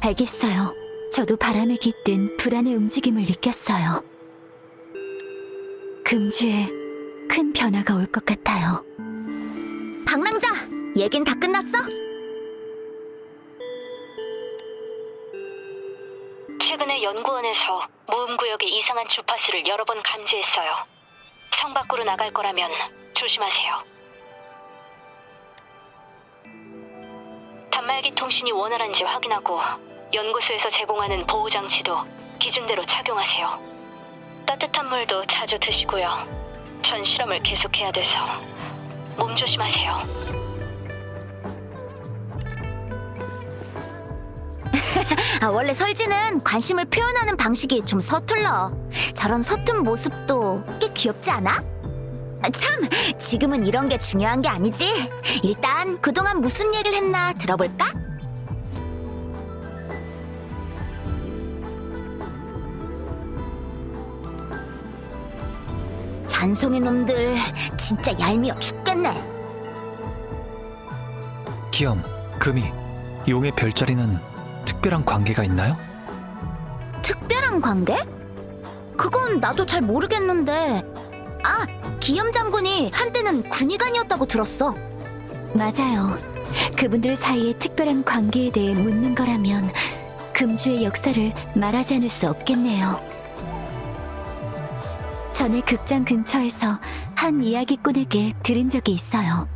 알겠어요. 저도 바람에 깃든 불안의 움직임을 느꼈어요. 금주에 큰 변화가 올 것 같아요. 방랑자, 얘긴 다 끝났어? 최근에 연구원에서 모음구역의 이상한 주파수를 여러 번 감지했어요. 성 밖으로 나갈 거라면 조심하세요. 단말기 통신이 원활한지 확인하고 연구소에서 제공하는 보호장치도 기준대로 착용하세요. 따뜻한 물도 자주 드시고요. 전 실험을 계속해야 돼서 몸 조심하세요. 원래 설지는 관심을 표현하는 방식이 좀 서툴러. 저런 서툰 모습도 꽤 귀엽지 않아? 참, 지금은 이런 게 중요한 게 아니지. 일단 그동안 무슨 얘기를 했나 들어볼까? 잔송이 놈들 진짜 얄미워 죽겠네. 기엄, 금이, 용의 별자리는 특별한 관계가 있나요? 특별한 관계? 그건 나도 잘 모르겠는데. 아, 기염 장군이 한때는 군의관이었다고 들었어. 맞아요. 그분들 사이의 특별한 관계에 대해 묻는 거라면 금주의 역사를 말하지 않을 수 없겠네요. 전에 극장 근처에서 한 이야기꾼에게 들은 적이 있어요.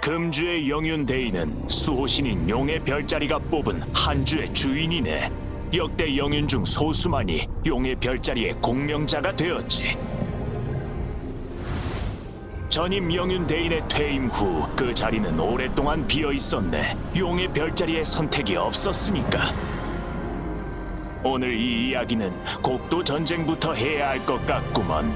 금주의 영윤대인은 수호신인 용의 별자리가 뽑은 한 주의 주인이네. 역대 영윤 중 소수만이 용의 별자리의 공명자가 되었지. 전임 영윤대인의 퇴임 후 그 자리는 오랫동안 비어 있었네. 용의 별자리의 선택이 없었으니까. 오늘 이 이야기는 곡도 전쟁부터 해야 할 것 같구먼.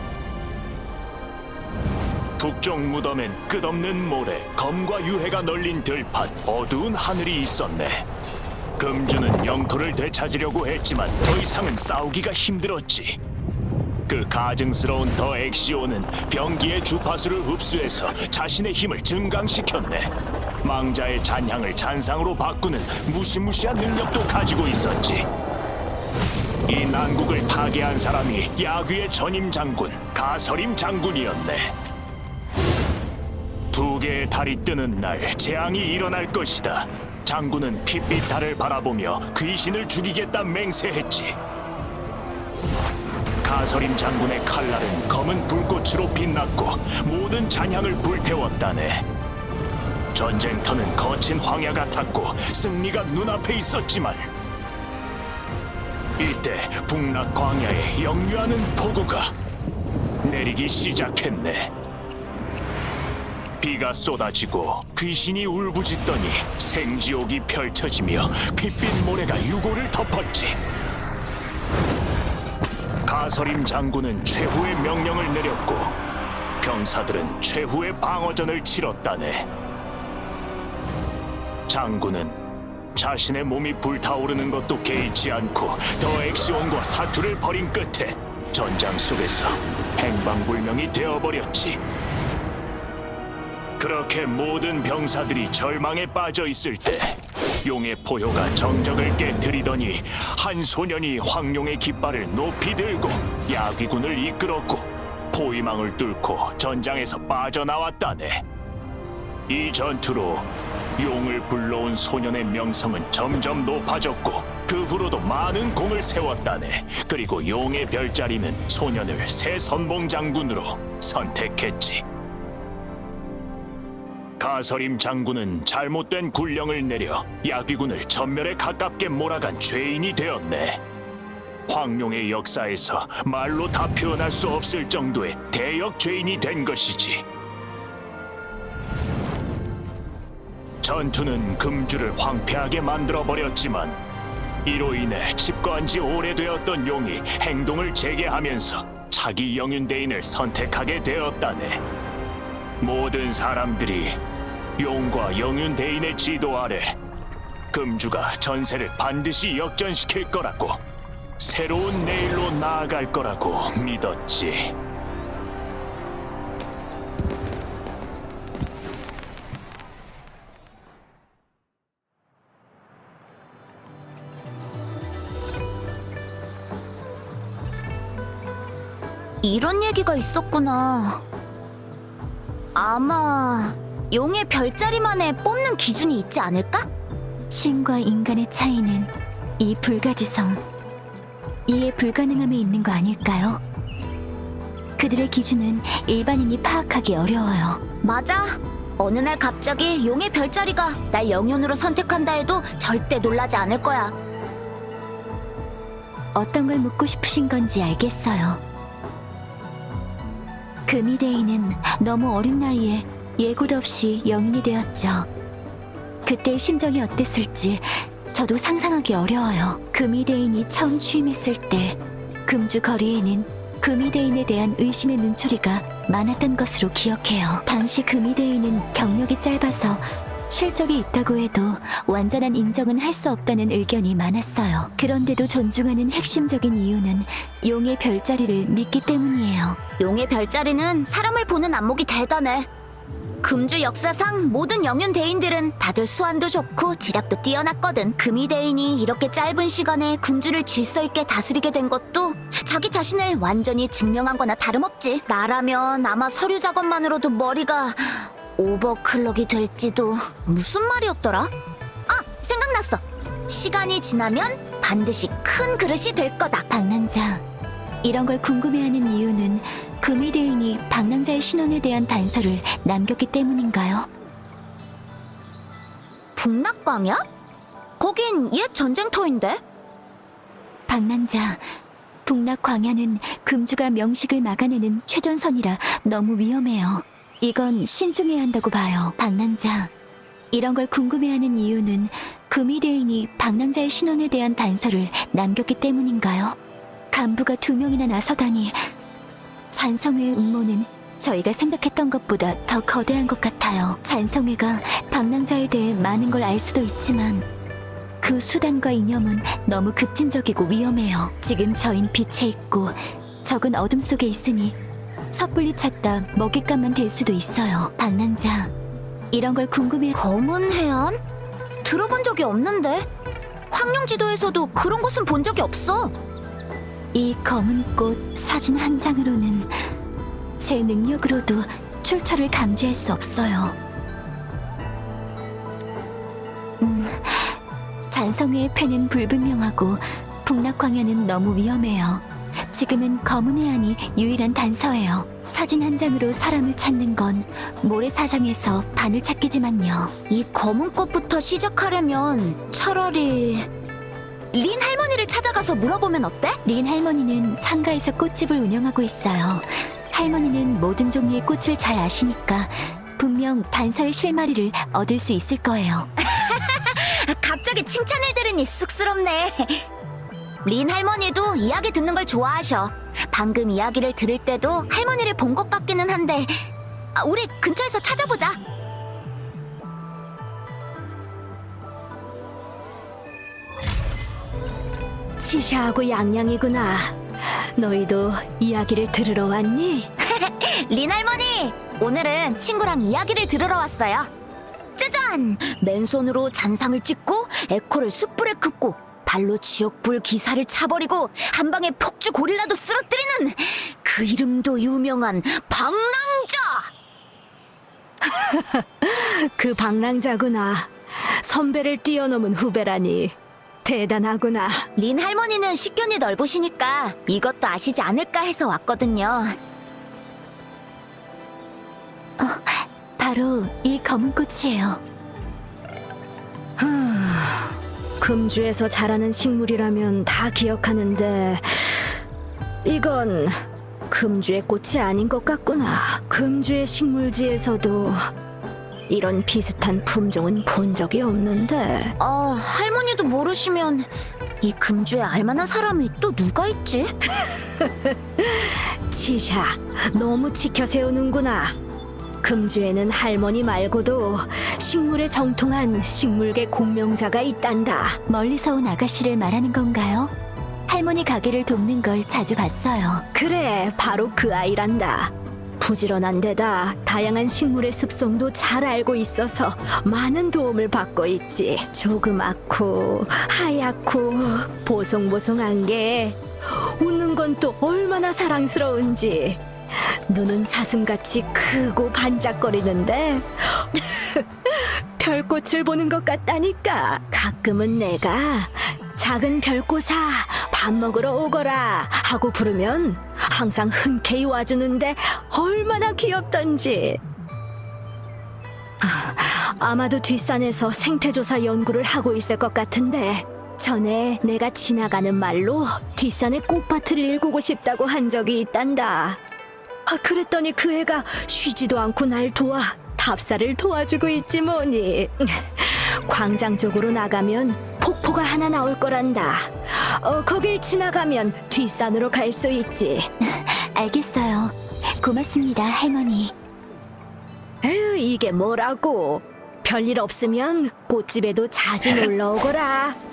북쪽 무덤엔 끝없는 모래, 검과 유해가 널린 들판, 어두운 하늘이 있었네. 금주는 영토를 되찾으려고 했지만 더 이상은 싸우기가 힘들었지. 그 가증스러운 더 엑시오는 병기의 주파수를 흡수해서 자신의 힘을 증강시켰네. 망자의 잔향을 잔상으로 바꾸는 무시무시한 능력도 가지고 있었지. 이 난국을 타개한 사람이 야귀의 전임 장군, 가서림 장군이었네. 두 개의 달이 뜨는 날 재앙이 일어날 것이다. 장군은 핏빛 달을 바라보며 귀신을 죽이겠다 맹세했지. 가서림 장군의 칼날은 검은 불꽃으로 빛났고 모든 잔향을 불태웠다네. 전쟁터는 거친 황야 같았고 승리가 눈앞에 있었지만 이때 북락 광야에 역류하는 폭우가 내리기 시작했네. 비가 쏟아지고 귀신이 울부짖더니 생지옥이 펼쳐지며 핏빛 모래가 유골을 덮었지. 가서림 장군은 최후의 명령을 내렸고 병사들은 최후의 방어전을 치렀다네. 장군은 자신의 몸이 불타오르는 것도 개의치 않고 더 엑시온과 사투를 벌인 끝에 전장 속에서 행방불명이 되어버렸지. 그렇게 모든 병사들이 절망에 빠져 있을 때 용의 포효가 정적을 깨뜨리더니 한 소년이 황룡의 깃발을 높이 들고 야귀군을 이끌었고 포위망을 뚫고 전장에서 빠져나왔다네. 이 전투로 용을 불러온 소년의 명성은 점점 높아졌고 그 후로도 많은 공을 세웠다네. 그리고 용의 별자리는 소년을 새 선봉 장군으로 선택했지. 가서림 장군은 잘못된 군령을 내려 야귀군을 전멸에 가깝게 몰아간 죄인이 되었네. 황룡의 역사에서 말로 다 표현할 수 없을 정도의 대역 죄인이 된 것이지. 전투는 금주를 황폐하게 만들어버렸지만 이로 인해 집거한 지 오래되었던 용이 행동을 재개하면서 차기 영윤대인을 선택하게 되었다네. 모든 사람들이 용과 영윤대인의 지도 아래 금주가 전세를 반드시 역전시킬 거라고, 새로운 내일로 나아갈 거라고 믿었지. 이런 얘기가 있었구나. 아마 용의 별자리만의 뽑는 기준이 있지 않을까? 신과 인간의 차이는 이 불가지성, 이해 불가능함에 있는 거 아닐까요? 그들의 기준은 일반인이 파악하기 어려워요. 맞아. 어느 날 갑자기 용의 별자리가 날 영혼으로 선택한다 해도 절대 놀라지 않을 거야. 어떤 걸 묻고 싶으신 건지 알겠어요. 금이데이는 너무 어린 나이에 예고도 없이 영인이 되었죠. 그때의 심정이 어땠을지 저도 상상하기 어려워요. 금이데인이 처음 취임했을 때 금주 거리에는 금이데인에 대한 의심의 눈초리가 많았던 것으로 기억해요. 당시 금이데인은 경력이 짧아서 실적이 있다고 해도 완전한 인정은 할 수 없다는 의견이 많았어요. 그런데도 존중하는 핵심적인 이유는 용의 별자리를 믿기 때문이에요. 용의 별자리는 사람을 보는 안목이 대단해. 금주 역사상 모든 영윤 대인들은 다들 수완도 좋고 지략도 뛰어났거든. 금이 대인이 이렇게 짧은 시간에 금주를 질서 있게 다스리게 된 것도 자기 자신을 완전히 증명한 거나 다름없지. 나라면 아마 서류 작업만으로도 머리가 오버클럭이 될지도. 무슨 말이었더라? 아, 생각났어. 시간이 지나면 반드시 큰 그릇이 될 거다. 방랑자, 이런 걸 궁금해하는 이유는 금이데인이 방랑자의 신원에 대한 단서를 남겼기 때문인가요? 북락광야? 거긴 옛 전쟁터인데? 방랑자, 북락광야는 금주가 명식을 막아내는 최전선이라 너무 위험해요. 이건 신중해야 한다고 봐요. 방랑자, 이런 걸 궁금해하는 이유는 금이데인이 방랑자의 신원에 대한 단서를 남겼기 때문인가요? 간부가 2명이나 나서다니, 잔성회의 음모는 저희가 생각했던 것보다 더 거대한 것 같아요. 잔성회가 방랑자에 대해 많은 걸 알 수도 있지만 그 수단과 이념은 너무 급진적이고 위험해요. 지금 저흰 빛에 있고 적은 어둠 속에 있으니 섣불리 찾다 먹잇감만 될 수도 있어요. 방랑자, 이런 걸 궁금해. 검은 해안? 들어본 적이 없는데? 황룡지도에서도 그런 곳은 본 적이 없어. 이 검은 꽃 사진 한 장으로는 제 능력으로도 출처를 감지할 수 없어요. 잔성회의 패는 불분명하고 북락광야는 너무 위험해요. 지금은 검은 해안이 유일한 단서예요. 사진 한 장으로 사람을 찾는 건 모래사장에서 바늘 찾기지만요. 이 검은 꽃부터 시작하려면 차라리 린 할머니를 찾아가서 물어보면 어때? 린 할머니는 상가에서 꽃집을 운영하고 있어요. 할머니는 모든 종류의 꽃을 잘 아시니까 분명 단서의 실마리를 얻을 수 있을 거예요. 갑자기 칭찬을 들으니 쑥스럽네. 린 할머니도 이야기 듣는 걸 좋아하셔. 방금 이야기를 들을 때도 할머니를 본 것 같기는 한데, 우리 근처에서 찾아보자. 치샤하고 양양이구나. 너희도 이야기를 들으러 왔니? 린 할머니, 오늘은 친구랑 이야기를 들으러 왔어요. 짜잔! 맨손으로 잔상을 찍고 에코를 숯불에 긋고 발로 지옥불 기사를 차버리고 한 방에 폭주 고릴라도 쓰러뜨리는 그 이름도 유명한 방랑자! 그 방랑자구나. 선배를 뛰어넘은 후배라니 대단하구나. 린 할머니는 식견이 넓으시니까 이것도 아시지 않을까 해서 왔거든요. 바로 이 검은 꽃이에요. 금주에서 자라는 식물이라면 다 기억하는데 이건 금주의 꽃이 아닌 것 같구나. 금주의 식물지에서도 이런 비슷한 품종은 본 적이 없는데. 할머니도 모르시면 이 금주에 알만한 사람이 또 누가 있지? 치샤, 너무 지켜 세우는구나. 금주에는 할머니 말고도 식물에 정통한 식물계 공명자가 있단다. 멀리서 온 아가씨를 말하는 건가요? 할머니 가게를 돕는 걸 자주 봤어요. 그래, 바로 그 아이란다. 부지런한 데다 다양한 식물의 습성도 잘 알고 있어서 많은 도움을 받고 있지. 조그맣고 하얗고 보송보송한 게 웃는 이런 건 또 얼마나 사랑스러운지. 눈은 사슴같이 크고 반짝거리는데 별꽃을 보는 것 같다니까. 가끔은 내가 작은 별꽃아 밥 먹으러 오거라 하고 부르면 항상 흔쾌히 와주는데 얼마나 귀엽던지. 아마도 뒷산에서 생태조사 연구를 하고 있을 것 같은데 전에 내가 지나가는 말로 뒷산의 꽃밭을 일구고 싶다고 한 적이 있단다. 그랬더니 그 애가 쉬지도 않고 날 도와 답사를 도와주고 있지 뭐니. 광장 쪽으로 나가면 폭포가 하나 나올 거란다. 거길 지나가면 뒷산으로 갈 수 있지. 알겠어요. 고맙습니다, 할머니. 에휴, 이게 뭐라고. 별일 없으면 꽃집에도 자주 놀러 오거라.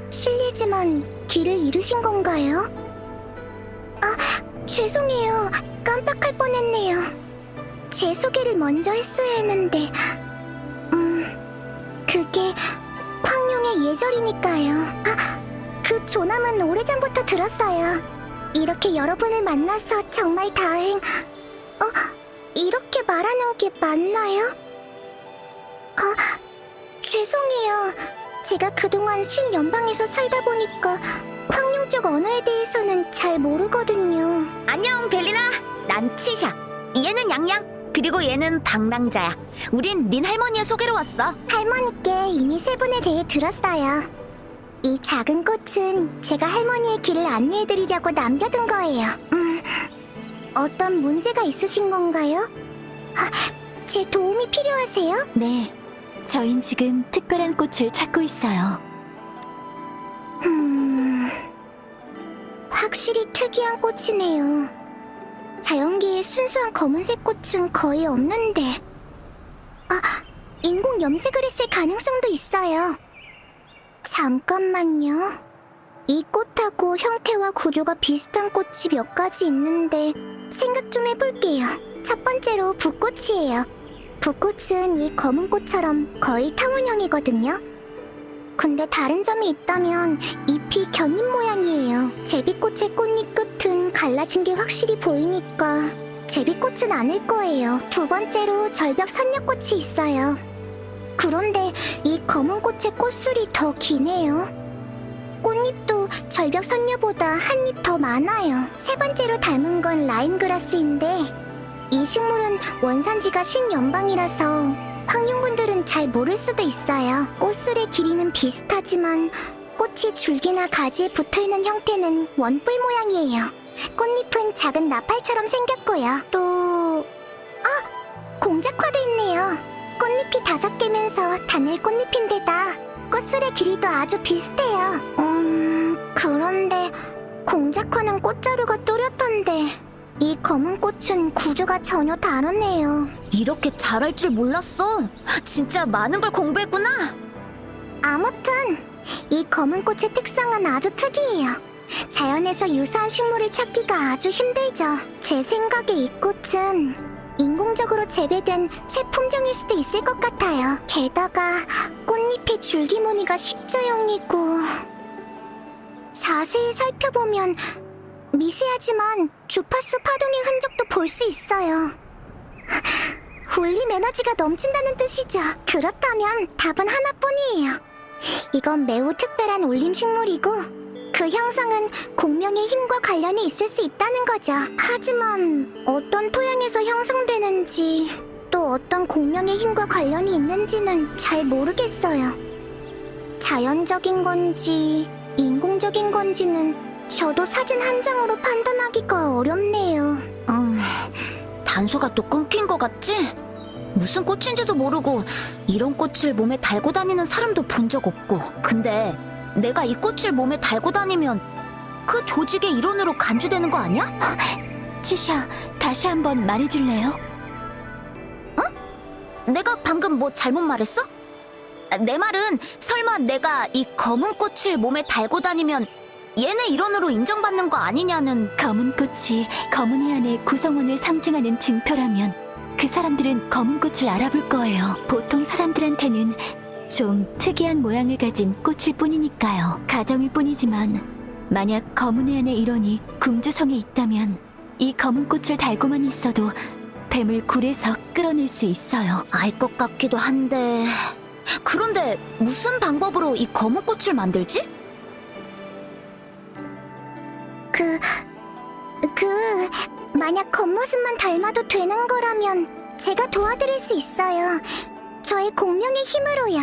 실례지만 길을 잃으신 건가요? 죄송해요. 깜빡할 뻔했네요. 제 소개를 먼저 했어야 했는데 그게 황룡의 예절이니까요. 그 조남은 오래전부터 들었어요. 이렇게 여러분을 만나서 정말 이렇게 말하는 게 맞나요? 죄송해요. 제가 그동안 신연방에서 살다 보니까 황룡 쪽 언어에 대해서는 잘 모르거든요. 안녕, 벨리나. 난 치샤. 얘는 양양. 그리고 얘는 방랑자야. 우린 린 할머니의 소개로 왔어. 할머니께 이미 세 분에 대해 들었어요. 이 작은 꽃은 제가 할머니의 길을 안내해드리려고 남겨둔 거예요. 어떤 문제가 있으신 건가요? 제 도움이 필요하세요? 네, 저흰 지금 특별한 꽃을 찾고 있어요. 확실히 특이한 꽃이네요. 자연계의 순수한 검은색 꽃은 거의 없는데. 인공 염색을 했을 가능성도 있어요. 잠깐만요. 이 꽃하고 형태와 구조가 비슷한 꽃이 몇 가지 있는데 생각 좀 해볼게요. 첫 번째로 붓꽃이에요. 붓꽃은 이 검은 꽃처럼 거의 탕원형이거든요. 근데 다른 점이 있다면 잎이 견잎 모양이에요. 제비꽃의 꽃잎 끝은 갈라진 게 확실히 보이니까 제비꽃은 아닐 거예요. 두 번째로 절벽 선녀꽃이 있어요. 그런데 이 검은 꽃의 꽃술이 더 기네요. 꽃잎도 절벽 선녀보다 한 잎 더 많아요. 세 번째로 닮은 건 라임그라스인데 이 식물은 원산지가 신연방이라서 황룡분들은 잘 모를 수도 있어요. 꽃술의 길이는 비슷하지만 꽃이 줄기나 가지에 붙어있는 형태는 원뿔 모양이에요. 꽃잎은 작은 나팔처럼 생겼고요. 또... 공작화도 있네요. 꽃잎이 5개면서 단일 꽃잎인데다 꽃술의 길이도 아주 비슷해요. 그런데 공작화는 꽃자루가 뚜렷한데 이 검은 꽃은 구조가 전혀 다르네요. 이렇게 잘할 줄 몰랐어. 진짜 많은 걸 공부했구나. 아무튼 이 검은 꽃의 특성은 아주 특이해요. 자연에서 유사한 식물을 찾기가 아주 힘들죠. 제 생각에 이 꽃은 인공적으로 재배된 새 품종일 수도 있을 것 같아요. 게다가 꽃잎의 줄기 무늬가 십자형이고 자세히 살펴보면 미세하지만 주파수 파동의 흔적도 볼 수 있어요. 울림 에너지가 넘친다는 뜻이죠. 그렇다면 답은 하나뿐이에요. 이건 매우 특별한 울림 식물이고 그 형상은 공명의 힘과 관련이 있을 수 있다는 거죠. 하지만 어떤 토양에서 형성되는지 또 어떤 공명의 힘과 관련이 있는지는 잘 모르겠어요. 자연적인 건지 인공적인 건지는 저도 사진 한 장으로 판단하기가 어렵네요. 단서가 또 끊긴 것 같지? 무슨 꽃인지도 모르고 이런 꽃을 몸에 달고 다니는 사람도 본 적 없고. 근데 내가 이 꽃을 몸에 달고 다니면 그 조직의 일원으로 간주되는 거 아니야? 치샤, 다시 한번 말해줄래요? 내가 방금 뭐 잘못 말했어? 내 말은 설마 내가 이 검은 꽃을 몸에 달고 다니면 얘네 일원으로 인정받는 거 아니냐는. 검은 꽃이 검은 해안의 구성원을 상징하는 증표라면 그 사람들은 검은 꽃을 알아볼 거예요. 보통 사람들한테는 좀 특이한 모양을 가진 꽃일 뿐이니까요. 가정일 뿐이지만 만약 검은 해안의 일원이 금주성에 있다면 이 검은 꽃을 달고만 있어도 뱀을 굴에서 끌어낼 수 있어요. 알 것 같기도 한데. 그런데 무슨 방법으로 이 검은 꽃을 만들지? 만약 겉모습만 닮아도 되는 거라면 제가 도와드릴 수 있어요. 저의 공룡의 힘으로요.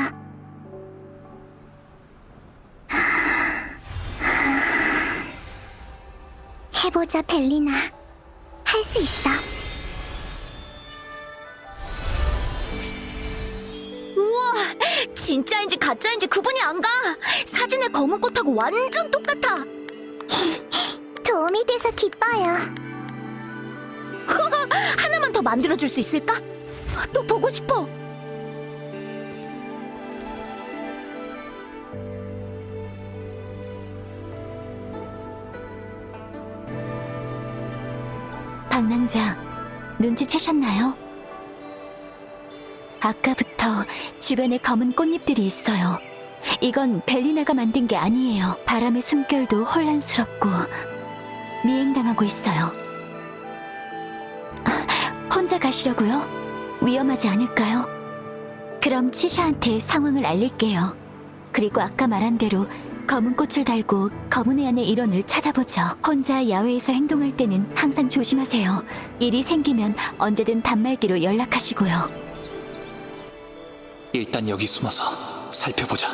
해보자, 벨리나. 할 수 있어. 우와, 진짜인지 가짜인지 구분이 안 가. 사진의 검은 꽃하고 완전 똑같아. 도움이 돼서 기뻐요. 하나만 더 만들어줄 수 있을까? 또 보고 싶어. 방랑자, 눈치채셨나요? 아까부터 주변에 검은 꽃잎들이 있어요. 이건 벨리나가 만든 게 아니에요. 바람의 숨결도 혼란스럽고 미행당하고 있어요. 혼자 가시려고요? 위험하지 않을까요? 그럼 치샤한테 상황을 알릴게요. 그리고 아까 말한 대로 검은 꽃을 달고 검은 해안의 일원을 찾아보죠. 혼자 야외에서 행동할 때는 항상 조심하세요. 일이 생기면 언제든 단말기로 연락하시고요. 일단 여기 숨어서 살펴보자.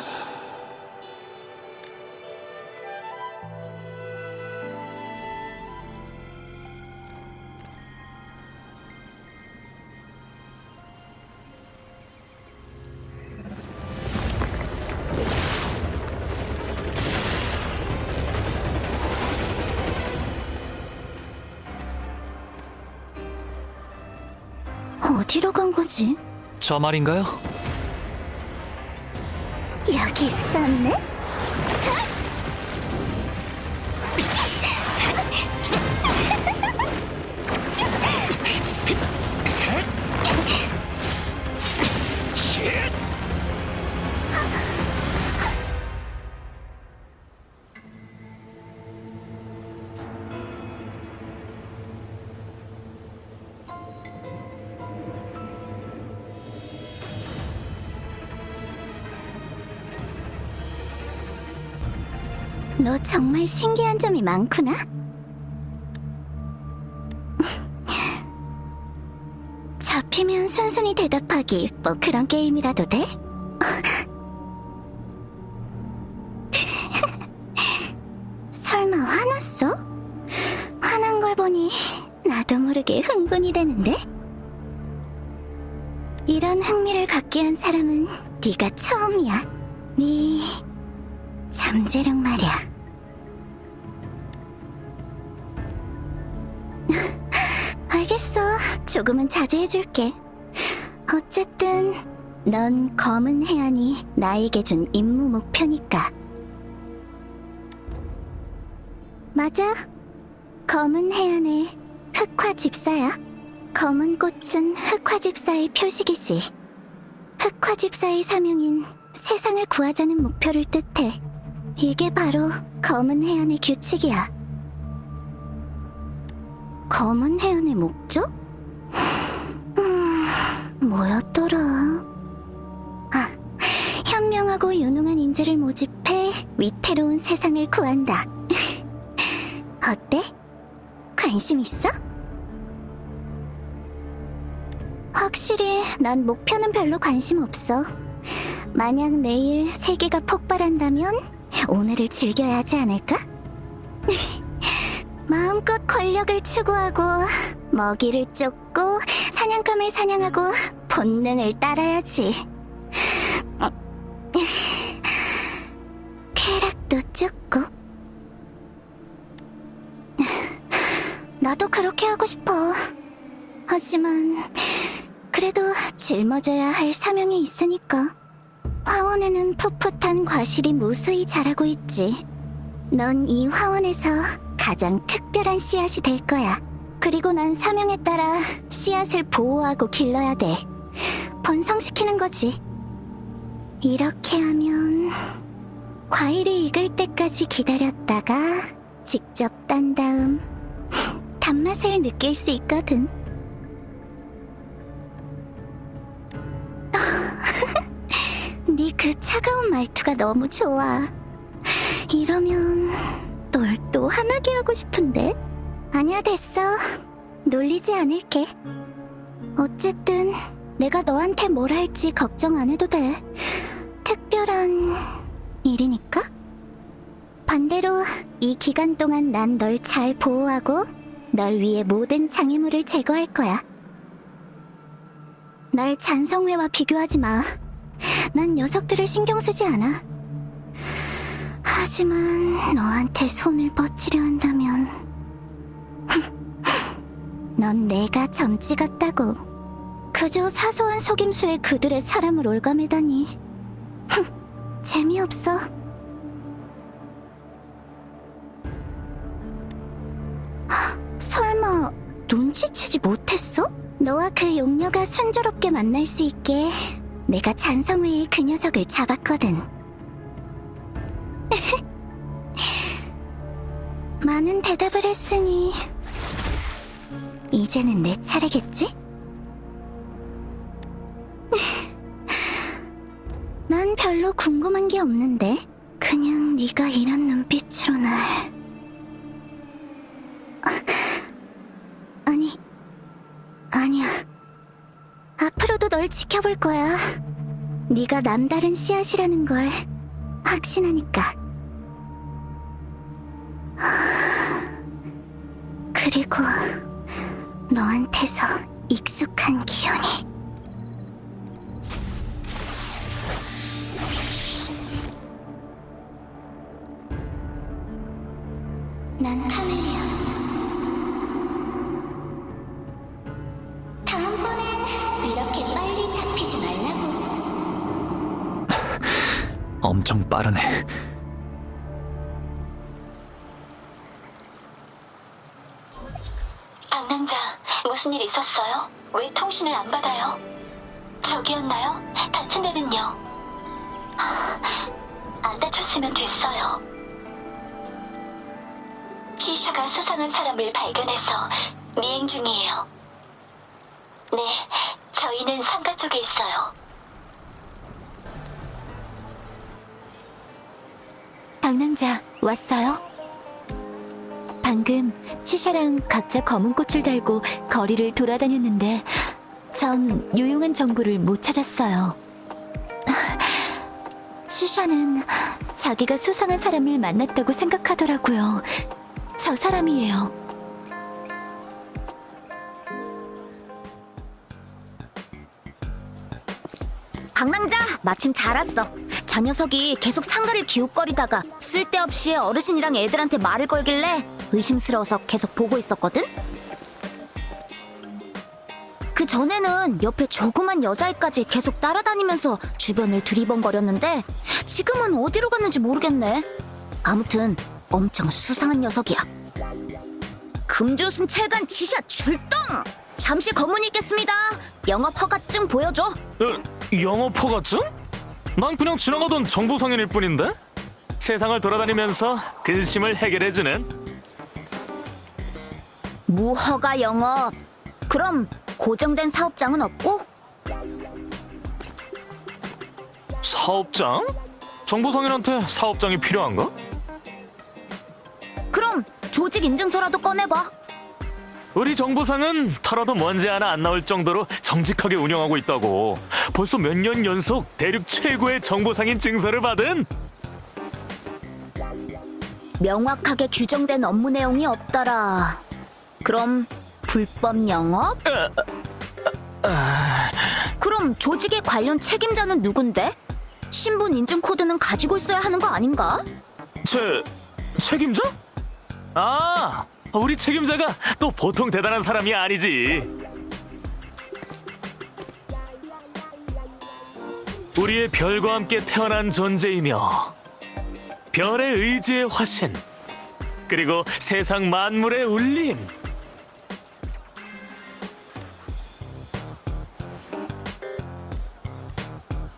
어디로 간 거지? 저 말인가요? 여기 있었네? 너 정말 신기한 점이 많구나. 잡히면 순순히 대답하기, 뭐 그런 게임이라도 돼? 설마 화났어? 화난 걸 보니 나도 모르게 흥분이 되는데? 이런 흥미를 갖게 한 사람은 네가 처음이야. 네 잠재력 말이야. 알겠어. 조금은 자제해줄게. 어쨌든 넌 검은 해안이 나에게 준 임무 목표니까. 맞아. 검은 해안의 흑화 집사야. 검은 꽃은 흑화 집사의 표식이지. 흑화 집사의 사명인 세상을 구하자는 목표를 뜻해. 이게 바로 검은 해안의 규칙이야. 검은 해안의 목적? 뭐였더라? 아, 현명하고 유능한 인재를 모집해 위태로운 세상을 구한다. 어때? 관심 있어? 확실히 난 목표는 별로 관심 없어. 만약 내일 세계가 폭발한다면 오늘을 즐겨야 하지 않을까? 마음껏 권력을 추구하고 먹이를 쫓고 사냥감을 사냥하고 본능을 따라야지. 쾌락도 쫓고. 나도 그렇게 하고 싶어. 하지만 그래도 짊어져야 할 사명이 있으니까. 화원에는 풋풋한 과실이 무수히 자라고 있지. 넌 이 화원에서 가장 특별한 씨앗이 될 거야. 그리고 난 사명에 따라 씨앗을 보호하고 길러야 돼. 번성시키는 거지. 이렇게 하면 과일이 익을 때까지 기다렸다가 직접 딴 다음 단맛을 느낄 수 있거든. 네 그 차가운 말투가 너무 좋아. 이러면 널 또 화나게 하고 싶은데. 아니야, 됐어. 놀리지 않을게. 어쨌든 내가 너한테 뭘 할지 걱정 안 해도 돼. 특별한 일이니까. 반대로 이 기간 동안 난 널 잘 보호하고 널 위해 모든 장애물을 제거할 거야. 날 잔성회와 비교하지 마. 난 녀석들을 신경 쓰지 않아. 하지만 너한테 손을 뻗치려 한다면 넌 내가 점 찍었다고. 그저 사소한 속임수에 그들의 사람을 올가매다니. 재미없어. 설마 눈치채지 못했어? 너와 그 용녀가 순조롭게 만날 수 있게 내가 잔성회의 그 녀석을 잡았거든. 많은 대답을 했으니 이제는 내 차례겠지? 난 별로 궁금한 게 없는데 그냥 네가 이런 눈빛으로 날... 아니야. 앞으로도 널 지켜볼 거야. 네가 남다른 씨앗이라는 걸 확신하니까. 그리고 너한테서 익숙한 기운이. 난 카멜리아. 다음번엔 이렇게 빨리 잡히지 말라고. 엄청 빠르네. 방랑자, 무슨 일 있었어요? 왜 통신을 안 받아요? 저기였나요? 다친 데는요? 안 다쳤으면 됐어요. 시샤가 수상한 사람을 발견해서 미행 중이에요. 네, 저희는 상가 쪽에 있어요. 방랑자, 왔어요? 방금 치샤랑 각자 검은 꽃을 달고 거리를 돌아다녔는데 전 유용한 정보를 못 찾았어요. 치샤는 자기가 수상한 사람을 만났다고 생각하더라고요. 저 사람이에요. 방랑자, 마침 잘 왔어. 저 녀석이 계속 상가를 기웃거리다가 쓸데없이 어르신이랑 애들한테 말을 걸길래 의심스러워서 계속 보고 있었거든? 그 전에는 옆에 조그만 여자애까지 계속 따라다니면서 주변을 두리번거렸는데 지금은 어디로 갔는지 모르겠네. 아무튼 엄청 수상한 녀석이야. 금주순 찰간 지샤 출동! 잠시 검문이 있겠습니다. 영업 허가증 보여줘. 영업 허가증? 난 그냥 지나가던 정보상인일 뿐인데? 세상을 돌아다니면서 근심을 해결해주는. 무허가 영업. 그럼 고정된 사업장은 없고? 사업장? 정보상인한테 사업장이 필요한가? 그럼 조직 인증서라도 꺼내봐. 우리 정보상은 털어도 먼지 하나 안 나올 정도로 정직하게 운영하고 있다고. 벌써 몇 년 연속 대륙 최고의 정보상인 증서를 받은. 명확하게 규정된 업무 내용이 없더라. 그럼 불법 영업? 그럼 조직의 관련 책임자는 누군데? 신분 인증 코드는 가지고 있어야 하는 거 아닌가? 책임자? 아, 우리 책임자가 또 보통 대단한 사람이 아니지. 우리의 별과 함께 태어난 존재이며 별의 의지의 화신, 그리고 세상 만물의 울림.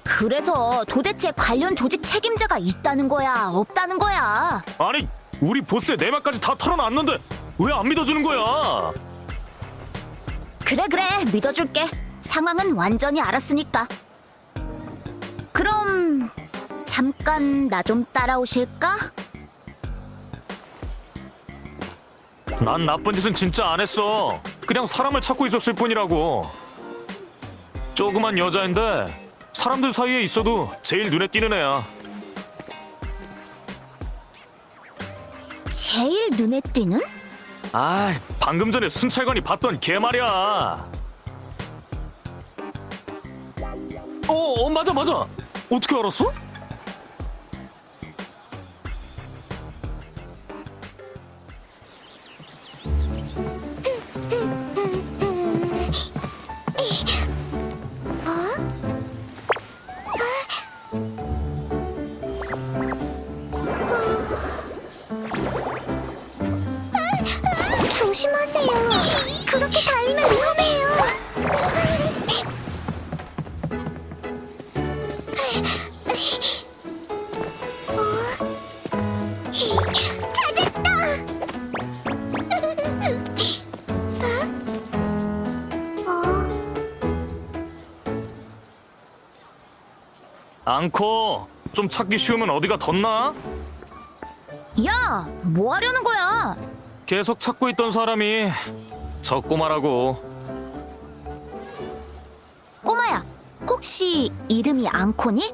그래서 도대체 관련 조직 책임자가 있다는 거야, 없다는 거야? 아니, 우리 보스의 내막까지 다 털어놨는데 왜 안 믿어주는 거야? 그래, 믿어줄게. 상황은 완전히 알았으니까. 그럼 잠깐 나 좀 따라오실까? 난 나쁜 짓은 진짜 안 했어. 그냥 사람을 찾고 있었을 뿐이라고. 조그만 여자인데 사람들 사이에 있어도 제일 눈에 띄는 애야. 제일 눈에 띄는? 아, 방금 전에 순찰관이 봤던 걔 말이야. 맞아. 어떻게 알았어? 조심하세요. 그렇게 달리면 위험해요. 앙코, 좀 찾기 쉬우면 어디가 덧나? 야, 뭐 하려는 거야? 계속 찾고 있던 사람이 저 꼬마라고. 꼬마야, 혹시 이름이 앙코니?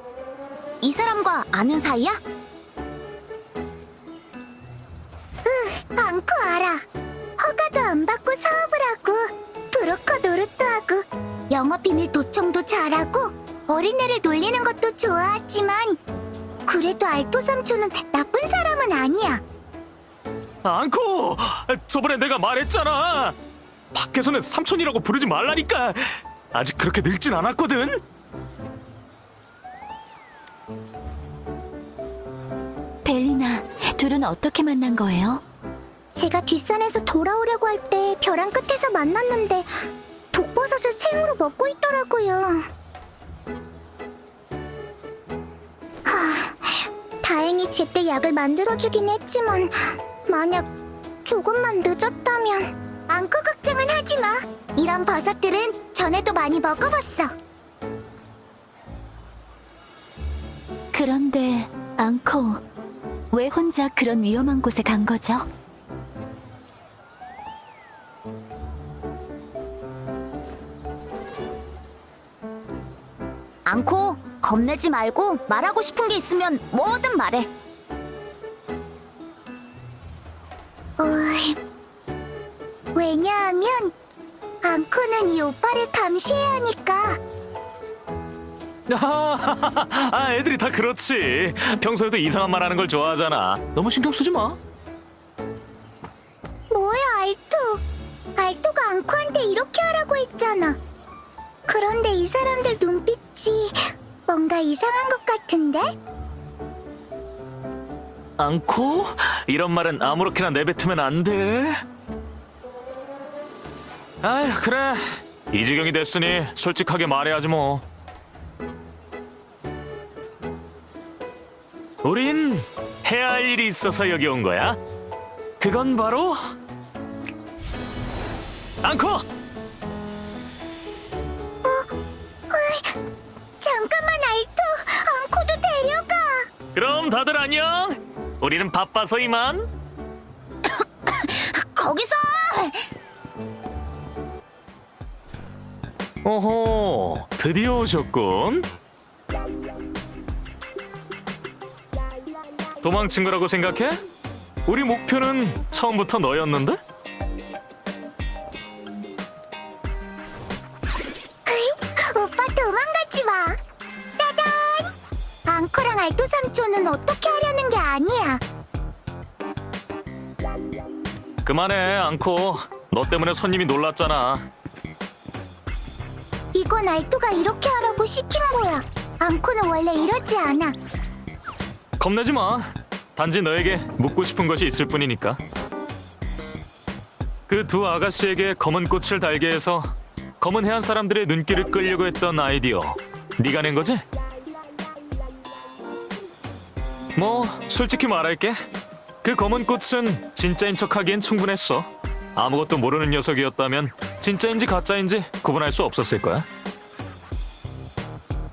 이 사람과 아는 사이야? 않고 알아. 허가도 안 받고 사업을 하고 브로커 노릇도 하고 영업 비밀 도청도 잘하고 어린애를 놀리는 것도 좋아하지만 그래도 알토 삼촌은 나쁜 사람은 아니야. 앙코! 저번에 내가 말했잖아. 밖에서는 삼촌이라고 부르지 말라니까. 아직 그렇게 늙진 않았거든. 벨리나, 둘은 어떻게 만난 거예요? 제가 뒷산에서 돌아오려고 할 때 벼랑 끝에서 만났는데 독버섯을 생으로 먹고 있더라고요. 다행히 제때 약을 만들어주긴 했지만 만약 조금만 늦었다면 앙코 걱정은 하지 마. 이런 버섯들은 전에도 많이 먹어봤어. 그런데 앙코, 왜 혼자 그런 위험한 곳에 간 거죠? 앙코, 겁내지 말고 말하고 싶은 게 있으면 뭐든 말해. 왜냐하면 앙코는 이 오빠를 감시해야 하니까. 애들이 다 그렇지. 평소에도 이상한 말 하는 걸 좋아하잖아. 너무 신경 쓰지 마. 뭐야, 알토. 알토가 앙코한테 이렇게 하라고 했잖아. 그런데 이 사람들 눈빛이 뭔가 이상한 것 같은데? 앙코? 이런 말은 아무렇게나 내뱉으면 안 돼. 아휴, 그래. 이 지경이 됐으니 솔직하게 말해야지 뭐. 우린 해야 할 일이 있어서 여기 온 거야. 그건 바로 앙코! 잠깐만, 알토. 앙코도 데려가. 그럼 다들 안녕. 우리는 바빠서 이만. 거기서! 오호, 드디어 오셨군. 도망친 거라고 생각해? 우리 목표는 처음부터 너였는데? 오빠 도망가지 마. 따단! 알토 삼촌은 어떻게 하려는 게 아니야. 그만해, 앙코. 너 때문에 손님이 놀랐잖아. 이건 알토가 이렇게 하라고 시킨 거야. 앙코는 원래 이러지 않아. 겁내지 마. 단지 너에게 묻고 싶은 것이 있을 뿐이니까. 그 두 아가씨에게 검은 꽃을 달게 해서 검은 해안 사람들의 눈길을 끌려고 했던 아이디어, 네가 낸 거지? 뭐 솔직히 말할게. 그 검은 꽃은 진짜인 척하기엔 충분했어. 아무것도 모르는 녀석이었다면 진짜인지 가짜인지 구분할 수 없었을 거야.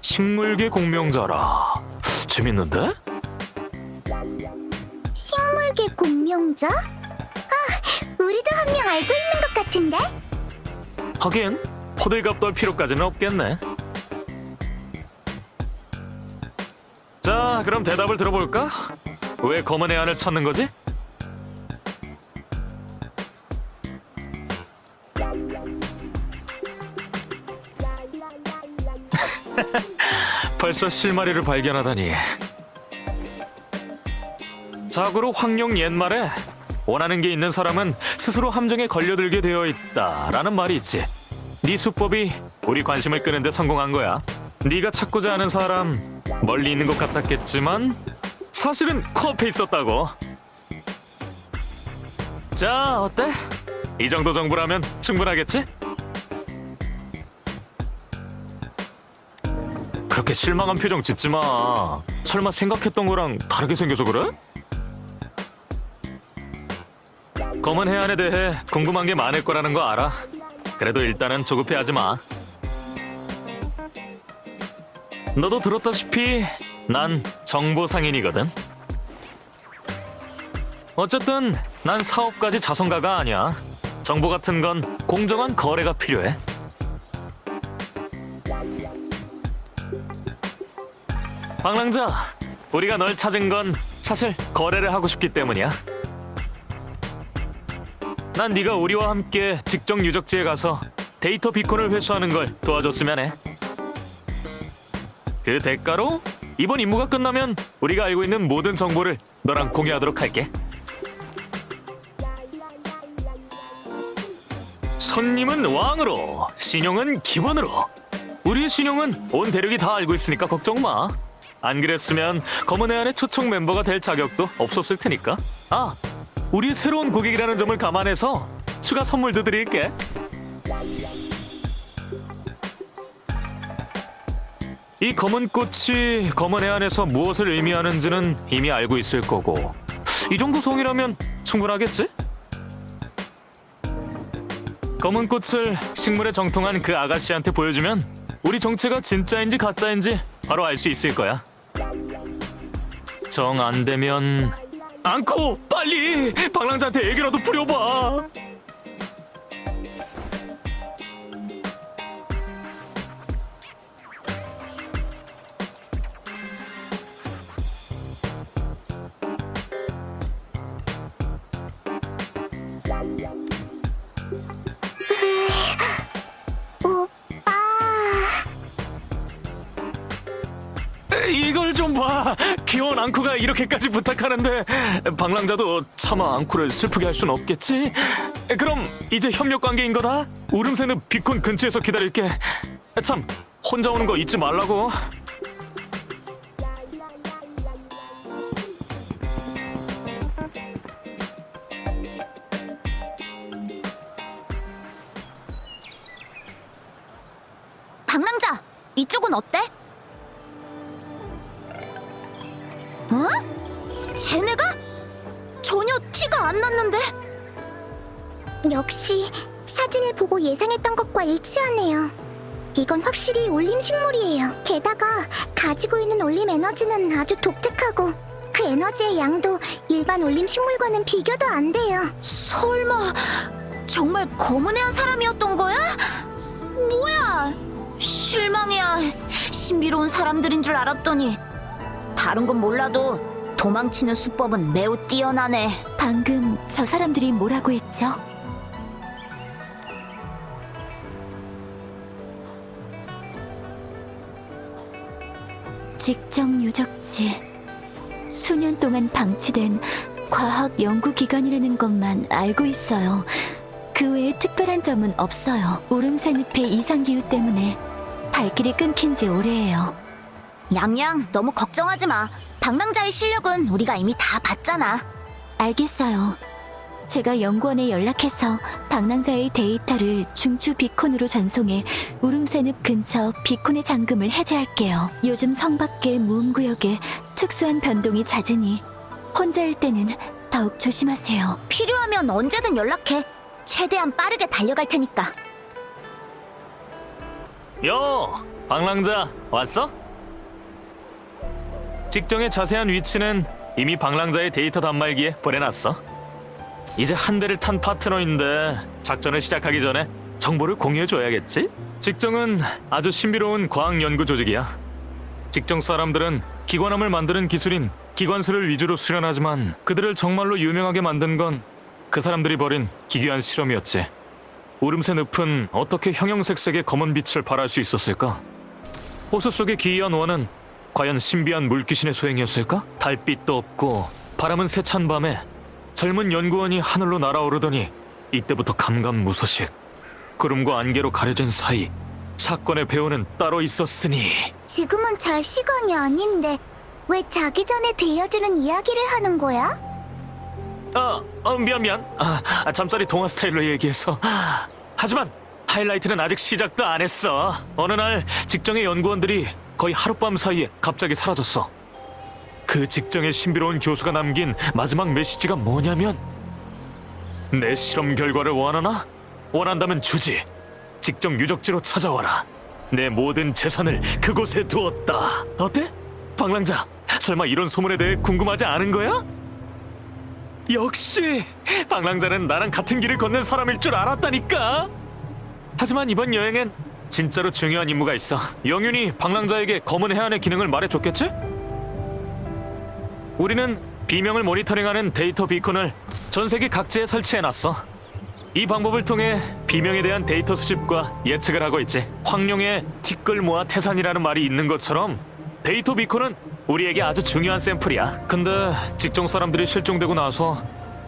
식물계 공명자라. 재밌는데? 식물계 공명자? 아, 우리도 한 명 알고 있는 것 같은데? 하긴 호들갑 떨 필요까지는 없겠네. 자, 그럼 대답을 들어볼까? 왜 검은 해안을 찾는 거지? 벌써 실마리를 발견하다니. 자고로 황룡 옛말에 원하는 게 있는 사람은 스스로 함정에 걸려들게 되어 있다라는 말이 있지. 네 수법이 우리 관심을 끄는데 성공한 거야. 네가 찾고자 하는 사람 멀리 있는 것 같았겠지만 사실은 코앞에 있었다고. 자, 어때? 이 정도 정보라면 충분하겠지? 그렇게 실망한 표정 짓지 마. 설마 생각했던 거랑 다르게 생겨서 그래? 검은 해안에 대해 궁금한 게 많을 거라는 거 알아. 그래도 일단은 조급해하지 마. 너도 들었다시피 난 정보상인이거든. 어쨌든 난 사업가지 자선가가 아니야. 정보 같은 건 공정한 거래가 필요해. 방랑자, 우리가 널 찾은 건 사실 거래를 하고 싶기 때문이야. 난 네가 우리와 함께 직접 유적지에 가서 데이터 비콘을 회수하는 걸 도와줬으면 해. 그 대가로 이번 임무가 끝나면 우리가 알고 있는 모든 정보를 너랑 공유하도록 할게. 손님은 왕으로, 신용은 기본으로. 우리의 신용은 온 대륙이 다 알고 있으니까 걱정 마. 안 그랬으면 검은 해안의 초청 멤버가 될 자격도 없었을 테니까. 아, 우리의 새로운 고객이라는 점을 감안해서 추가 선물도 드릴게. 이 검은 꽃이 검은 해안에서 무엇을 의미하는지는 이미 알고 있을 거고, 이 정도 성이라면 충분하겠지? 검은 꽃을 식물에 정통한 그 아가씨한테 보여주면 우리 정체가 진짜인지 가짜인지 바로 알 수 있을 거야. 정 안 되면 앙코, 빨리 방랑자한테 얘기라도 부려봐. 오빠. 이걸 좀 봐. 귀여운 앙코가 이렇게까지 부탁하는데 방랑자도 차마 앙코를 슬프게 할 순 없겠지? 그럼 이제 협력 관계인 거다? 울음새는 비콘 근처에서 기다릴게. 참, 혼자 오는 거 잊지 말라고. 방랑자, 이쪽은 어때? 어? 쟤네가? 전혀 티가 안 났는데? 역시 사진을 보고 예상했던 것과 일치하네요. 이건 확실히 올림 식물이에요. 게다가 가지고 있는 올림 에너지는 아주 독특하고 그 에너지의 양도 일반 올림 식물과는 비교도 안 돼요. 설마 정말 검은 해안 사람이었던 거야? 뭐야? 실망이야. 신비로운 사람들인 줄 알았더니 다른 건 몰라도 도망치는 수법은 매우 뛰어나네. 방금 저 사람들이 뭐라고 했죠? 직정 유적지. 수년 동안 방치된 과학 연구기관이라는 것만 알고 있어요. 그 외에 특별한 점은 없어요. 우름산읍의 이상기후 때문에 발길이 끊긴 지 오래예요. 양양, 너무 걱정하지 마. 방랑자의 실력은 우리가 이미 다 봤잖아. 알겠어요. 제가 연구원에 연락해서 방랑자의 데이터를 중추 비콘으로 전송해 우름산읍 근처 비콘의 잠금을 해제할게요. 요즘 성 밖의 무음구역에 특수한 변동이 잦으니 혼자일 때는 더욱 조심하세요. 필요하면 언제든 연락해. 최대한 빠르게 달려갈 테니까. 요, 방랑자 왔어? 직정의 자세한 위치는 이미 방랑자의 데이터 단말기에 보내놨어. 이제 한 대를 탄 파트너인데 작전을 시작하기 전에 정보를 공유해줘야겠지? 직정은 아주 신비로운 과학 연구 조직이야. 직정 사람들은 기관함을 만드는 기술인 기관수를 위주로 수련하지만 그들을 정말로 유명하게 만든 건 그 사람들이 벌인 기괴한 실험이었지. 우름새 늪은 어떻게 형형색색의 검은 빛을 발할 수 있었을까? 호수 속의 기이한 원은 과연 신비한 물귀신의 소행이었을까? 달빛도 없고 바람은 세찬 밤에 젊은 연구원이 하늘로 날아오르더니 이때부터 감감무소식. 구름과 안개로 가려진 사이 사건의 배후는 따로 있었으니. 지금은 잘 시간이 아닌데 왜 자기 전에 들려주는 이야기를 하는 거야? 미안. 잠자리 동화 스타일로 얘기해서. 하지만 하이라이트는 아직 시작도 안 했어. 어느 날 직정의 연구원들이 거의 하룻밤 사이에 갑자기 사라졌어. 그 직정의 신비로운 교수가 남긴 마지막 메시지가 뭐냐면, 내 실험 결과를 원하나? 원한다면 주지. 직정 유적지로 찾아와라. 내 모든 재산을 그곳에 두었다. 어때? 방랑자, 설마 이런 소문에 대해 궁금하지 않은 거야? 역시 방랑자는 나랑 같은 길을 걷는 사람일 줄 알았다니까. 하지만 이번 여행엔 진짜로 중요한 임무가 있어. 영윤이 방랑자에게 검은 해안의 기능을 말해줬겠지? 우리는 비명을 모니터링하는 데이터 비콘을 전 세계 각지에 설치해놨어. 이 방법을 통해 비명에 대한 데이터 수집과 예측을 하고 있지. 황룡의 티끌 모아 태산이라는 말이 있는 것처럼 데이터 비콘은 우리에게 아주 중요한 샘플이야. 근데 직정 사람들이 실종되고 나서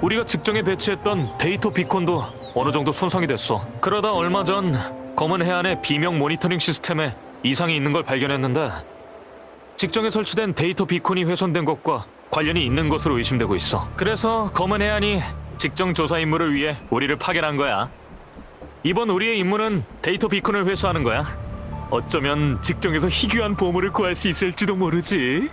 우리가 직정에 배치했던 데이터 비콘도 어느 정도 손상이 됐어. 그러다 얼마 전 검은 해안의 비명 모니터링 시스템에 이상이 있는 걸 발견했는데 직정에 설치된 데이터 비콘이 훼손된 것과 관련이 있는 것으로 의심되고 있어. 그래서 검은 해안이 직정 조사 임무를 위해 우리를 파견한 거야. 이번 우리의 임무는 데이터 비콘을 회수하는 거야. 어쩌면 직정에서 희귀한 보물을 구할 수 있을지도 모르지.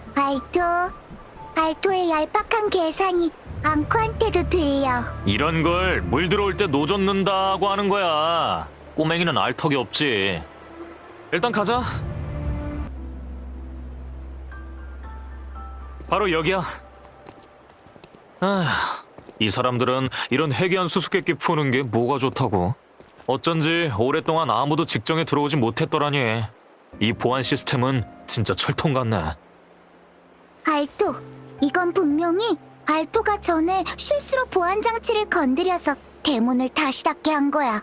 알토의 얄팍한 계산이 앙코한테도 들려. 이런 걸 물 들어올 때 노젓는다고 하는 거야. 꼬맹이는 알 턱이 없지. 일단 가자. 바로 여기야. 이 사람들은 이런 해괴한 수수께끼 푸는 게 뭐가 좋다고. 어쩐지 오랫동안 아무도 직정에 들어오지 못했더라니. 이 보안 시스템은 진짜 철통 같네. 알토, 이건 분명히 알토가 전에 실수로 보안 장치를 건드려서 대문을 다시 닫게 한 거야.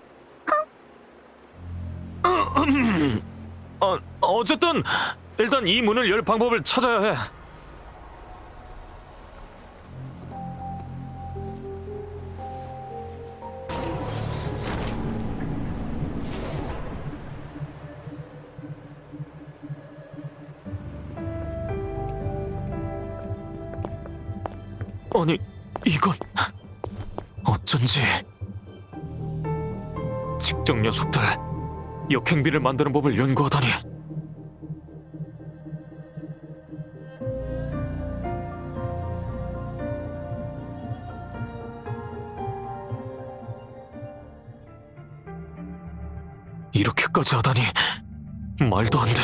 어쨌든 일단 이 문을 열 방법을 찾아야 해. 아니, 이건 어쩐지 직정 녀석들 역행비를 만드는 법을 연구하다니. 이렇게까지 하다니 말도 안 돼.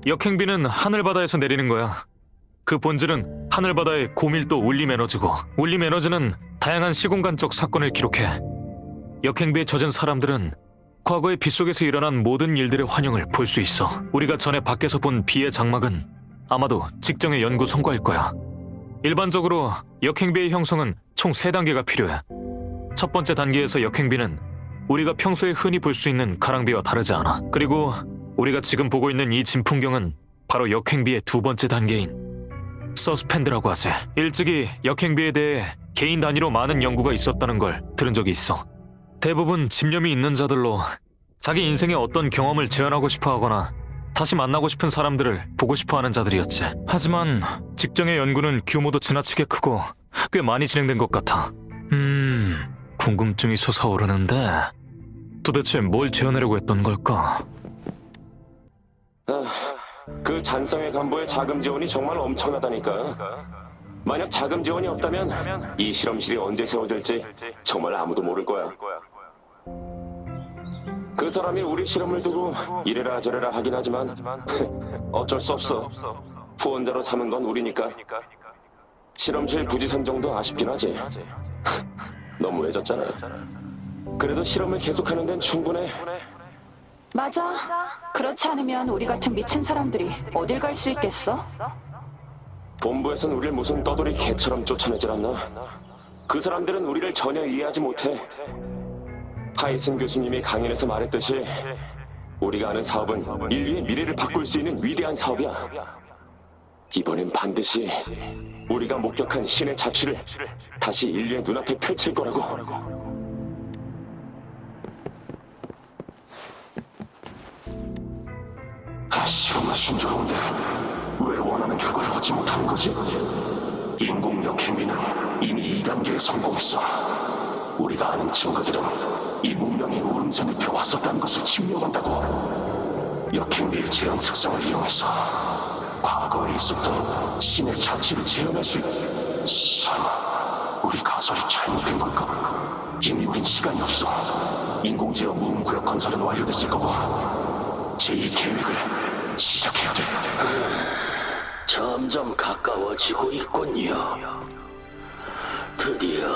역행비는 하늘바다에서 내리는 거야. 그 본질은 하늘바다의 고밀도 울림 에너지고, 울림 에너지는 다양한 시공간적 사건을 기록해. 역행비에 젖은 사람들은 과거의 빗속에서 일어난 모든 일들의 환영을 볼 수 있어. 우리가 전에 밖에서 본 비의 장막은 아마도 직정의 연구 성과일 거야. 일반적으로 역행비의 형성은 총 3단계가 필요해. 첫 번째 단계에서 역행비는 우리가 평소에 흔히 볼 수 있는 가랑비와 다르지 않아. 그리고 우리가 지금 보고 있는 이 진풍경은 바로 역행비의 두 번째 단계인 서스펜드라고 하지. 일찍이 역행비에 대해 개인 단위로 많은 연구가 있었다는 걸 들은 적이 있어. 대부분 집념이 있는 자들로 자기 인생에 어떤 경험을 재현하고 싶어 하거나 다시 만나고 싶은 사람들을 보고 싶어 하는 자들이었지. 하지만 직정의 연구는 규모도 지나치게 크고 꽤 많이 진행된 것 같아. 궁금증이 솟아오르는데 도대체 뭘 재현하려고 했던 걸까? 그 잔성의 간부의 자금 지원이 정말 엄청나다니까. 만약 자금 지원이 없다면 이 실험실이 언제 세워질지 정말 아무도 모를 거야. 그 사람이 우리 실험을 두고 이래라 저래라 하긴 하지만 어쩔 수 없어. 후원자로 삼은 건 우리니까. 실험실 부지 선정도 아쉽긴 하지. 너무 외졌잖아. 그래도 실험을 계속하는 데는 충분해. 맞아. 그렇지 않으면 우리 같은 미친 사람들이 어딜 갈 수 있겠어? 본부에선 우릴 무슨 떠돌이 개처럼 쫓아내질 않나? 그 사람들은 우리를 전혀 이해하지 못해. 하이슨 교수님이 강연에서 말했듯이 우리가 하는 사업은 인류의 미래를 바꿀 수 있는 위대한 사업이야. 이번엔 반드시 우리가 목격한 신의 자취를 다시 인류의 눈앞에 펼칠 거라고. 실험은 순조로운데 왜 원하는 결과를 얻지 못하는 거지? 인공역 행위는 이미 2단계에 성공했어. 우리가 아는 증거들은 이 문명이 우름세 늪에 왔었다는 것을 증명한다고. 역행비의 재현 특성을 이용해서 과거에 있었던 신의 자취를 재현할 수 설마 우리 가설이 잘못된 걸까? 이미 우린 시간이 없어. 인공제어 무음구역 건설은 완료됐을 거고 제2 계획을 시작해야 돼. 점점 가까워지고 있군요. 드디어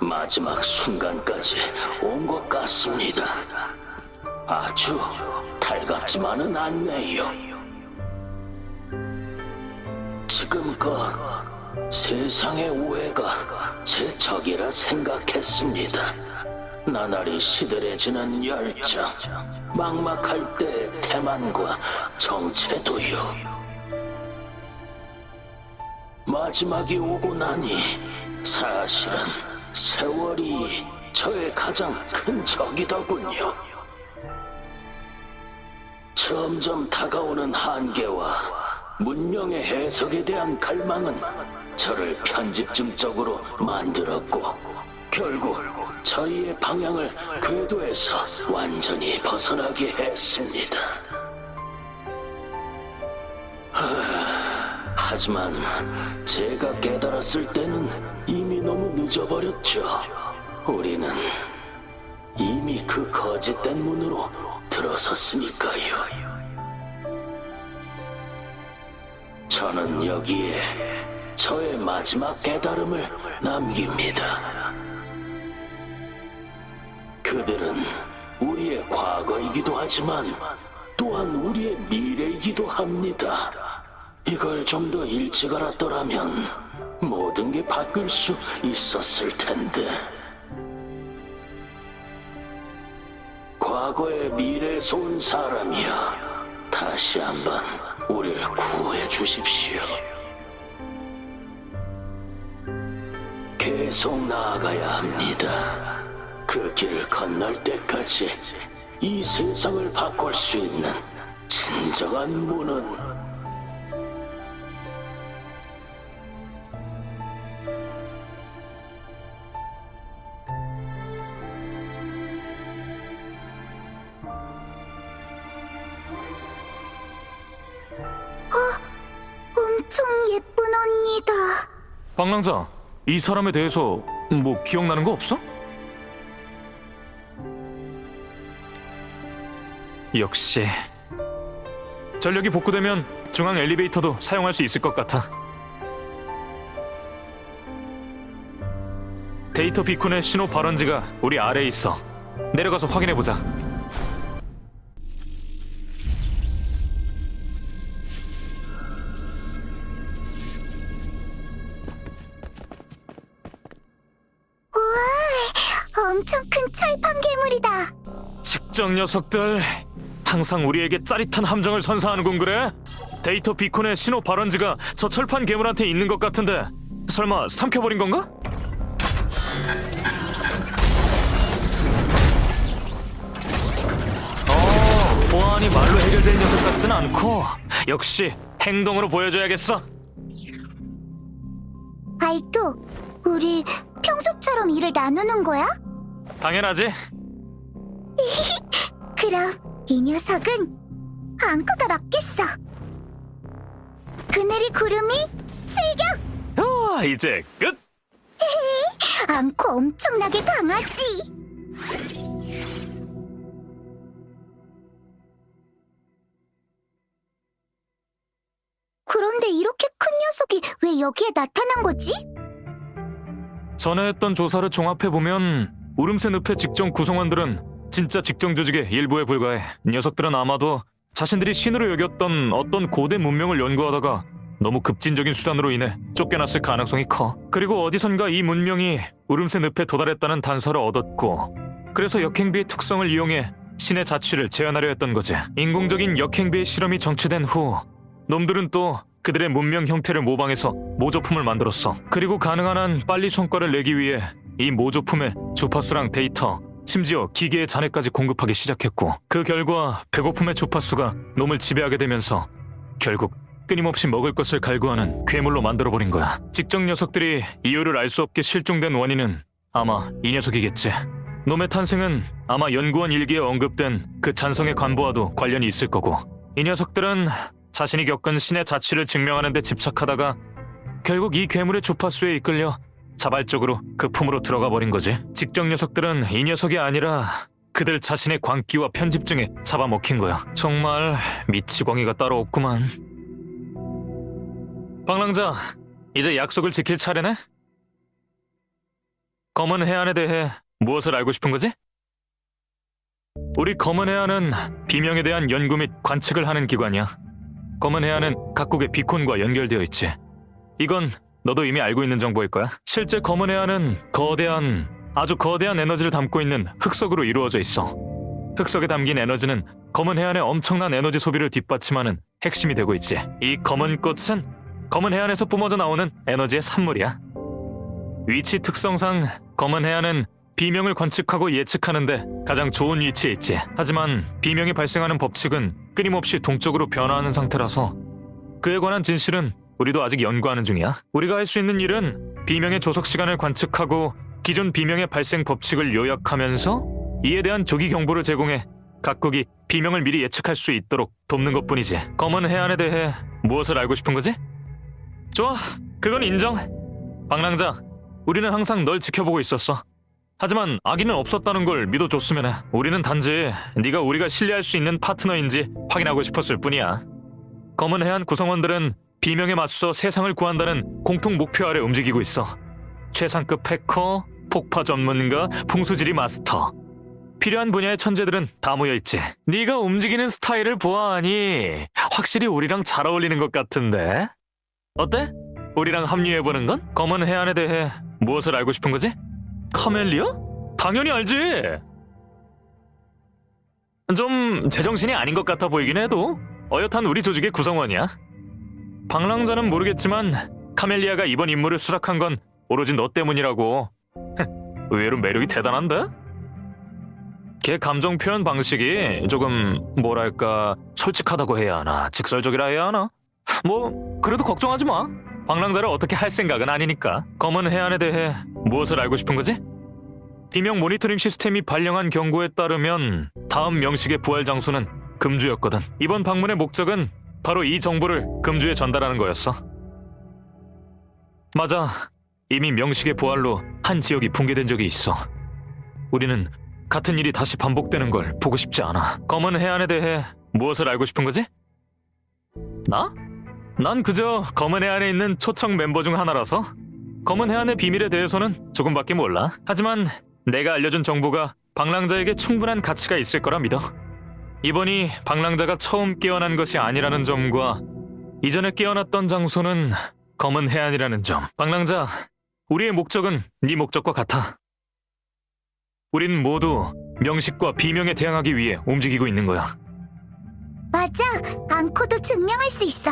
마지막 순간까지 온 것 같습니다. 아주 달갑지만은 않네요. 지금껏 세상의 오해가 제 적이라 생각했습니다. 나날이 시들해지는 열정, 막막할 때의 태만과 정체도요. 마지막이 오고 나니 사실은 세월이 저의 가장 큰 적이더군요. 점점 다가오는 한계와 문명의 해석에 대한 갈망은 저를 편집증적으로 만들었고 결국 저희의 방향을 궤도에서 완전히 벗어나게 했습니다. 하지만 제가 깨달았을 때는 이미 너무 늦어버렸죠. 우리는 이미 그 거짓된 문으로 들어섰으니까요. 저는 여기에 저의 마지막 깨달음을 남깁니다. 그들은 우리의 과거이기도 하지만 또한 우리의 미래이기도 합니다. 이걸 좀 더 일찍 알았더라면 모든 게 바뀔 수 있었을 텐데. 과거의 미래에서 온 사람이여, 다시 한번 우리를 구해 주십시오. 계속 나아가야 합니다. 그 길을 건널 때까지 이 세상을 바꿀 수 있는 진정한 문은 엄청 예쁜 언니다. 방랑자, 이 사람에 대해서 뭐 기억나는 거 없어? 역시 전력이 복구되면 중앙 엘리베이터도 사용할 수 있을 것 같아. 데이터 비콘의 신호 발원지가 우리 아래에 있어. 내려가서 확인해보자. 엄청 큰 철판 괴물이다. 측정 녀석들, 항상 우리에게 짜릿한 함정을 선사하는군. 그래? 데이터 비콘의 신호 발원지가 저 철판 괴물한테 있는 것 같은데 설마 삼켜버린 건가? 보안이 말로 해결될 녀석 같진 않고 역시 행동으로 보여줘야겠어. 알토, 우리 평소처럼 일을 나누는 거야? 당연하지. 그럼 이 녀석은 앙코가 맡겠어. 그늘이 구름이 출격! 이제 끝. 앙코 엄청나게 강하지. 그런데 이렇게 큰 녀석이 왜 여기에 나타난 거지? 전에 했던 조사를 종합해보면 울음새 늪의 직종 구성원들은 진짜 직종 조직의 일부에 불과해. 녀석들은 아마도 자신들이 신으로 여겼던 어떤 고대 문명을 연구하다가 너무 급진적인 수단으로 인해 쫓겨났을 가능성이 커. 그리고 어디선가 이 문명이 울음새 늪에 도달했다는 단서를 얻었고 그래서 역행비의 특성을 이용해 신의 자취를 재현하려 했던 거지. 인공적인 역행비의 실험이 정체된 후 놈들은 또 그들의 문명 형태를 모방해서 모조품을 만들었어. 그리고 가능한 한 빨리 성과를 내기 위해 이 모조품에 주파수랑 데이터, 심지어 기계의 잔해까지 공급하기 시작했고 그 결과 배고픔의 주파수가 놈을 지배하게 되면서 결국 끊임없이 먹을 것을 갈구하는 괴물로 만들어버린 거야. 직접 녀석들이 이유를 알 수 없게 실종된 원인은 아마 이 녀석이겠지. 놈의 탄생은 아마 연구원 일기에 언급된 그 잔성의 관보와도 관련이 있을 거고 이 녀석들은 자신이 겪은 신의 자취를 증명하는 데 집착하다가 결국 이 괴물의 주파수에 이끌려 자발적으로 그 품으로 들어가 버린 거지. 직접 녀석들은 이 녀석이 아니라 그들 자신의 광기와 편집증에 잡아먹힌 거야. 정말 미치광이가 따로 없구만. 방랑자, 이제 약속을 지킬 차례네? 검은 해안에 대해 무엇을 알고 싶은 거지? 우리 검은 해안은 비명에 대한 연구 및 관측을 하는 기관이야. 검은 해안은 각국의 비콘과 연결되어 있지. 이건 너도 이미 알고 있는 정보일 거야. 실제 검은 해안은 아주 거대한 에너지를 담고 있는 흑석으로 이루어져 있어. 흑석에 담긴 에너지는 검은 해안의 엄청난 에너지 소비를 뒷받침하는 핵심이 되고 있지. 이 검은 꽃은 검은 해안에서 뿜어져 나오는 에너지의 산물이야. 위치 특성상 검은 해안은 비명을 관측하고 예측하는데 가장 좋은 위치에 있지. 하지만 비명이 발생하는 법칙은 끊임없이 동쪽으로 변화하는 상태라서 그에 관한 진실은 우리도 아직 연구하는 중이야. 우리가 할 수 있는 일은 비명의 조석 시간을 관측하고 기존 비명의 발생 법칙을 요약하면서 이에 대한 조기 경보를 제공해 각국이 비명을 미리 예측할 수 있도록 돕는 것뿐이지. 검은 해안에 대해 무엇을 알고 싶은 거지? 좋아, 그건 인정. 방랑자, 우리는 항상 널 지켜보고 있었어. 하지만 악의는 없었다는 걸 믿어줬으면 해. 우리는 단지 네가 우리가 신뢰할 수 있는 파트너인지 확인하고 싶었을 뿐이야. 검은 해안 구성원들은 비명에 맞서 세상을 구한다는 공통 목표 아래 움직이고 있어. 최상급 해커, 폭파 전문가, 풍수지리 마스터. 필요한 분야의 천재들은 다 모여있지. 네가 움직이는 스타일을 보아하니 확실히 우리랑 잘 어울리는 것 같은데? 어때? 우리랑 합류해보는 건? 검은 해안에 대해 무엇을 알고 싶은 거지? 카멜리아? 당연히 알지! 좀 제정신이 아닌 것 같아 보이긴 해도 어엿한 우리 조직의 구성원이야. 방랑자는 모르겠지만 카멜리아가 이번 임무를 수락한 건 오로지 너 때문이라고. 의외로 매력이 대단한데? 걔 감정 표현 방식이 조금 뭐랄까 솔직하다고 해야 하나 직설적이라 해야 하나? 뭐 그래도 걱정하지 마. 방랑자를 어떻게 할 생각은 아니니까. 검은 해안에 대해 무엇을 알고 싶은 거지? 비명 모니터링 시스템이 발령한 경고에 따르면 다음 명식의 부활 장소는 금주였거든. 이번 방문의 목적은 바로 이 정보를 금주에 전달하는 거였어. 맞아. 이미 명식의 부활로 한 지역이 붕괴된 적이 있어. 우리는 같은 일이 다시 반복되는 걸 보고 싶지 않아. 검은 해안에 대해 무엇을 알고 싶은 거지? 나? 난 그저 검은 해안에 있는 초청 멤버 중 하나라서 검은 해안의 비밀에 대해서는 조금밖에 몰라. 하지만 내가 알려준 정보가 방랑자에게 충분한 가치가 있을 거라 믿어. 이번이 방랑자가 처음 깨어난 것이 아니라는 점과 이전에 깨어났던 장소는 검은 해안이라는 점. 방랑자, 우리의 목적은 네 목적과 같아. 우린 모두 명식과 비명에 대항하기 위해 움직이고 있는 거야. 맞아, 앙코도 증명할 수 있어.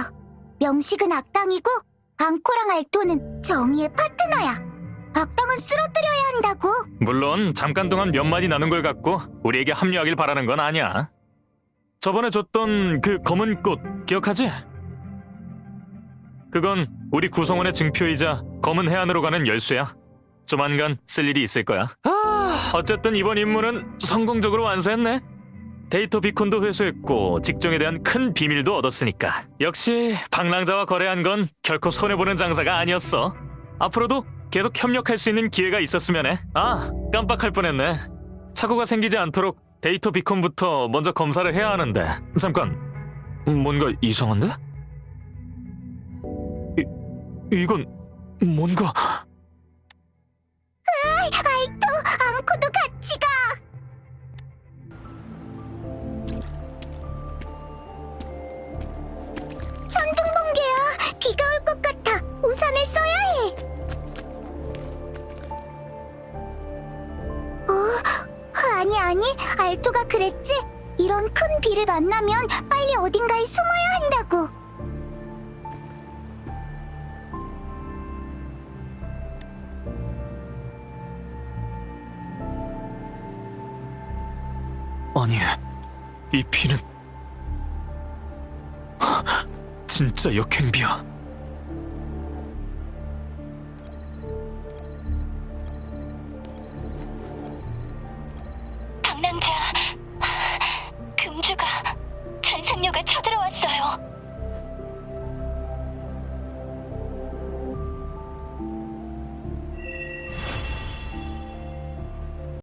명식은 악당이고 앙코랑 알토는 정의의 파트너야. 악당은 쓰러뜨려야 한다고. 물론 잠깐 동안 몇 마디 나눈 걸 갖고 우리에게 합류하길 바라는 건 아니야. 저번에 줬던 그 검은 꽃 기억하지? 그건 우리 구성원의 증표이자 검은 해안으로 가는 열쇠야. 조만간 쓸 일이 있을 거야. 어쨌든 이번 임무는 성공적으로 완수했네. 데이터 비콘도 회수했고 직정에 대한 큰 비밀도 얻었으니까. 역시 방랑자와 거래한 건 결코 손해보는 장사가 아니었어. 앞으로도 계속 협력할 수 있는 기회가 있었으면 해. 아, 깜빡할 뻔했네. 착오가 생기지 않도록 데이터 비콘부터 먼저 검사를 해야 하는데. 잠깐, 뭔가 이상한데? 이건 뭔가... 알토, 앙코도 같이 가. 천둥번개야. 비가 올 것 같아. 우산을 써야 해. 아니, 알토가 그랬지? 이런 큰 비를 만나면 빨리 어딘가에 숨어야 한다고. 아니, 이 비는... 진짜 역행비야. 방랑자, 금주가 잔상녀가 쳐들어왔어요.